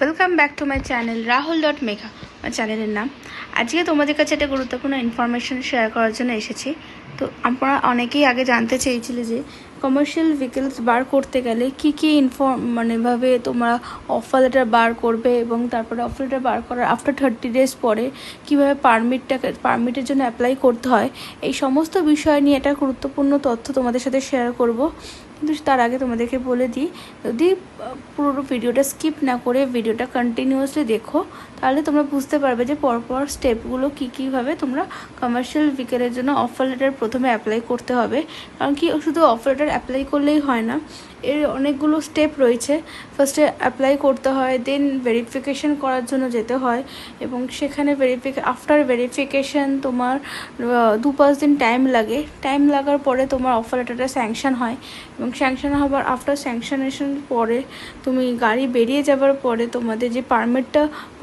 Welcome back to my channel rahul.megha আমার চ্যানেলের নাম। আজকে তোমাদের কাছে একটা গুরুত্বপূর্ণ ইনফরমেশন শেয়ার করার জন্য এসেছি। তো আপনারা অনেকেই আগে জানতে চেয়েছিলে যে কমার্শিয়াল ভেহিকলস বার করতে গেলে কী কী ভাবে তোমরা অফার লেটার বার করবে এবং তারপরে অফার লেটার বার করার আফটার 30 days পরে কীভাবে পারমিটের জন্য অ্যাপ্লাই করতে হয়, এই সমস্ত বিষয় নিয়ে একটা গুরুত্বপূর্ণ তথ্য তোমাদের সাথে শেয়ার করব। কিন্তু তার আগে তোমাদেরকে বলে দিই, যদি পুরো ভিডিওটা স্কিপ না করে ভিডিওটা কন্টিনিউয়াসলি দেখো তাহলে তোমরা বুঝতে পারবে যে পরপর স্টেপগুলো কীভাবে তোমরা কমার্শিয়াল ভেহিকেলের জন্য অফার লেটার প্রথমে অ্যাপ্লাই করতে হবে। কারণ কি শুধু অফার লেটার অ্যাপ্লাই করলেই হয় না, এর অনেকগুলো স্টেপ রয়েছে। ফার্স্টে অ্যাপ্লাই করতে হয়, দেন ভেরিফিকেশন করার জন্য যেতে হয় এবং সেখানে আফটার ভেরিফিকেশন তোমার 2-5 দিন টাইম লাগার পরে তোমার অফার লেটারটা স্যাংশন হয় এবং স্যাংশন হবার আফটার স্যাংশনেশন পরে তুমি গাড়ি বেরিয়ে যাবার পরে তোমাদের যে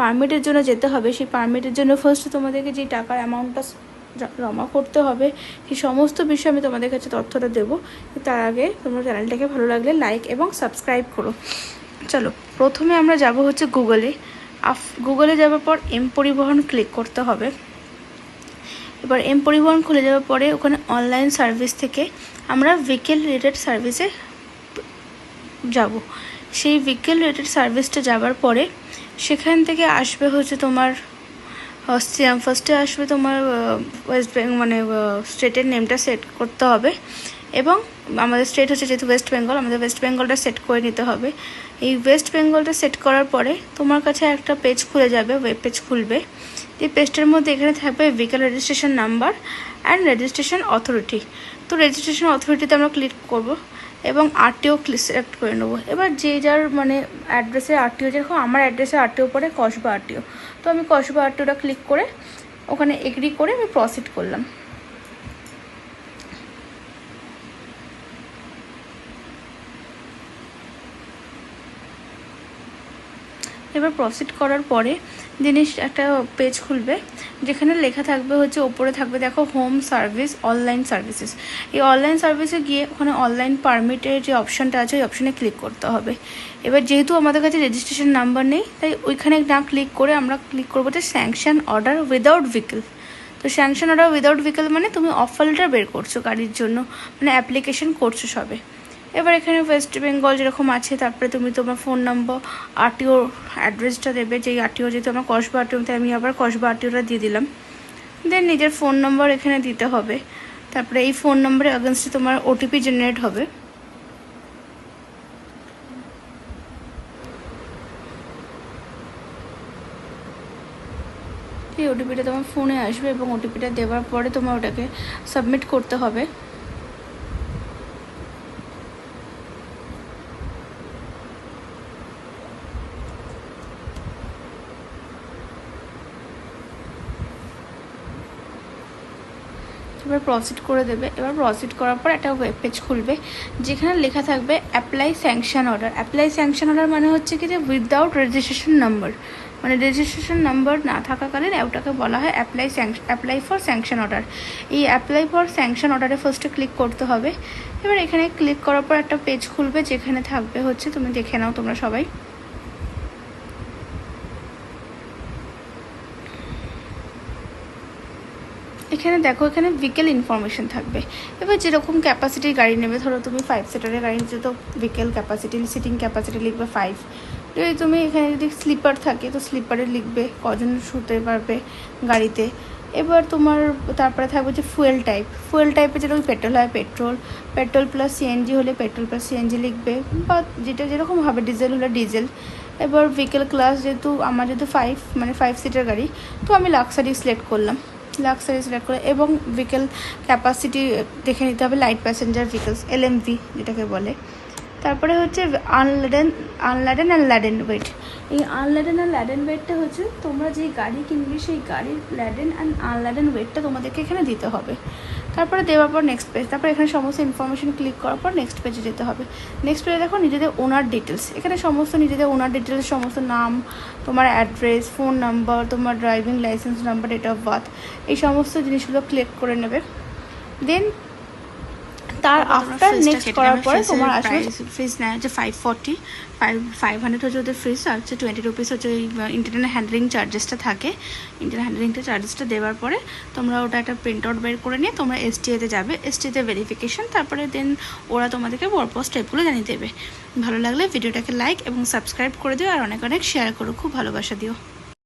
পারমিটের জন্য যেতে হবে, সেই পারমিটের জন্য ফার্স্টে তোমাদেরকে যে টাকার অ্যামাউন্টটা জমা করতে হবে সেই সমস্ত বিষয়ে আমি তোমাদের কাছে তথ্যটা দেবো। তার আগে তোমার চ্যানেলটাকে ভালো লাগলে লাইক এবং সাবস্ক্রাইব করো। চলো, প্রথমে আমরা যাব হচ্ছে গুগলে যাওয়ার পর পরিবহন ক্লিক করতে হবে। এবার পরিবহন খুলে যাওয়ার পরে ওখানে অনলাইন সার্ভিস থেকে আমরা ভেহিকেল রিলেটেড সার্ভিসে যাব। সেই ভেহিকেল রিলেটেড সার্ভিসটা যাবার পরে সেখান থেকে আসবে হচ্ছে তোমার ফার্স্টে আসবে তোমার ওয়েস্ট বেঙ্গল স্টেটের নেমটা সেট করতে হবে এবং আমাদের স্টেট হচ্ছে যেহেতু ওয়েস্ট বেঙ্গল, আমাদের ওয়েস্ট বেঙ্গলটা সেট করে নিতে হবে। এই ওয়েস্ট বেঙ্গলটা সেট করার পরে তোমার কাছে একটা পেজ খুলে যাবে, ওয়েব পেজ খুলবে। এই পেজটার মধ্যে এখানে থাকবে vehicle registration number and registration authority. তো রেজিস্ট্রেশন অথরিটিতে আমরা ক্লিক করব এবং আরটিও সিলেক্ট করে নেবো। এবার যে যার অ্যাড্রেসে আরটিও, যেরকম আমার অ্যাড্রেসে আরটিও পরে কসবা আরটিও, তো আমি কসবা আরটিওটা ক্লিক করে ওখানে এগ্রি করে আমি প্রসিড করলাম। এবার প্রসিড করার পরে একটা পেজ খুলবে যেখানে লেখা থাকবে হচ্ছে, ওপরে থাকবে দেখো হোম সার্ভিস অনলাইন সার্ভিসেস। এই অনলাইন সার্ভিসে গিয়ে ওখানে অনলাইন পারমিটের যে অপশানটা আছে ওই অপশানে ক্লিক করতে হবে। এবার যেহেতু আমাদের কাছে রেজিস্ট্রেশন নাম্বার নেই তাই ওইখানে না ক্লিক করে আমরা ক্লিক করবো যে স্যাংশন অর্ডার উইদাউট ভেহিকেল। তো স্যাংশন অর্ডার উইদাউট ভেহিকেল মানে তুমি অফার লেটার বের করছো গাড়ির জন্য, অ্যাপ্লিকেশন করছো সবে। এবার এখানে ওয়েস্ট বেঙ্গল যেরকম আছে, তারপরে তুমি তোমার ফোন নম্বর, আরটিও অ্যাড্রেসটা দেবে, যেই আরটিও যেহেতু আমার কসবা আরটিও, তাই আমি আবার কসবা আরটিওটা দিয়ে দিলাম। দেন নিজের ফোন নম্বর এখানে দিতে হবে। তারপরে এই ফোন নম্বরে আগেনস্টে তোমার ওটিপি জেনারেট হবে। এই ওটিপিটা তোমার ফোনে আসবে এবং ওটিপিটা দেওয়ার পরে তোমার ওটাকে সাবমিট করতে হবে। এবার প্রসিড করে দেবে। এবার প্রসিড করার পর একটা ওয়েব পেজ খুলবে যেখানে লেখা থাকবে apply sanction order. Apply sanction order মানে হচ্ছে কি যে without registration number, registration number না থাকাকালীন ওটাকে বলা হয় অ্যাপ্লাই ফর স্যাংশন অর্ডার। এই অ্যাপ্লাই ফর স্যাংশন অর্ডারে ফার্স্টে ক্লিক করতে হবে। এবার এখানে ক্লিক করার পর একটা পেজ খুলবে যেখানে থাকবে হচ্ছে, তুমি দেখে নাও তোমরা সবাই, এখানে দেখো এখানে ভেহিকেল ইনফরমেশন থাকবে। এবার যেরকম ক্যাপাসিটির গাড়ি নেবে, ধরো তুমি 5 সিটারের গাড়ি নিচ্ছ তো ভেহিকেল ক্যাপাসিটি, সিটিং ক্যাপাসিটি লিখবে 5। যদি তুমি এখানে যদি স্লিপার থাকে তো স্লিপারে লিখবে কজন শুতে পারবে গাড়িতে। এবার তোমার তারপরে থাকবে যে ফুয়েল টাইপে যেরকম পেট্রোল হয় পেট্রোল প্লাস সিএনজি হলে পেট্রোল প্লাস সিএনজি লিখবে, বা যেটা যেরকম হবে, ডিজেল হলে ডিজেল। এবার ভেহিকেল ক্লাস যেহেতু আমার যেহেতু 5 সিটার গাড়ি, তো আমি লাক্সারি সিলেক্ট করলাম এবং ভেহিকেল ক্যাপাসিটি দেখে নিতে হবে, লাইট প্যাসেঞ্জার ভেহিকেলস এলএমভি যেটাকে বলে। তারপরে হচ্ছে আনলাডেন অ্যান্ড ল্যাডেন ওয়েট। এই আনলাডেন অ্যান্ড ল্যাডেন ওয়েটটা হচ্ছে তোমরা যেই গাড়ি কিনবে সেই গাড়ির ল্যাডেন অ্যান্ড আনল্যাডেন ওয়েটটা তোমাদেরকে এখানে দিতে হবে। তারপরে দেওয়ার পর নেক্সট পেজ, তারপরে এখানে সমস্ত ইনফরমেশন ক্লিক করার পর নেক্সট পেজে যেতে হবে। নেক্সট পেজে দেখো নিজেদের ওনার ডিটেলস, এখানে সমস্ত নিজেদের ওনার ডিটেলস, সমস্ত নাম, তোমার অ্যাড্রেস, ফোন নাম্বার, তোমার driving licence number, date of birth, এই সমস্ত জিনিসগুলো ক্লিক করে নেবে। দেন তার আফটার নেক্সট করার পরে তোমার আসবে ফিস নেয় হচ্ছে 540, 500 হচ্ছে ওদের ফিস, আর হচ্ছে 20 রুপিস হচ্ছে ওই ইন্টারনেট হ্যান্ডলিং চার্জেসটা থাকে। ইন্টারনেট হ্যান্ডলিংটা চার্জেসটা দেওয়ার পরে তোমরা ওটা একটা প্রিন্ট আউট বের করে নিয়ে তোমরা STA-তে যাবে, STA-তে ভেরিফিকেশন, তারপরে দেন ওরা তোমাদেরকে পরপর স্টেপগুলো জানিয়ে দেবে। ভালো লাগলে ভিডিওটাকে লাইক এবং সাবস্ক্রাইব করে দিও, আর অনেক অনেক শেয়ার করো, খুব ভালোবাসা দিও।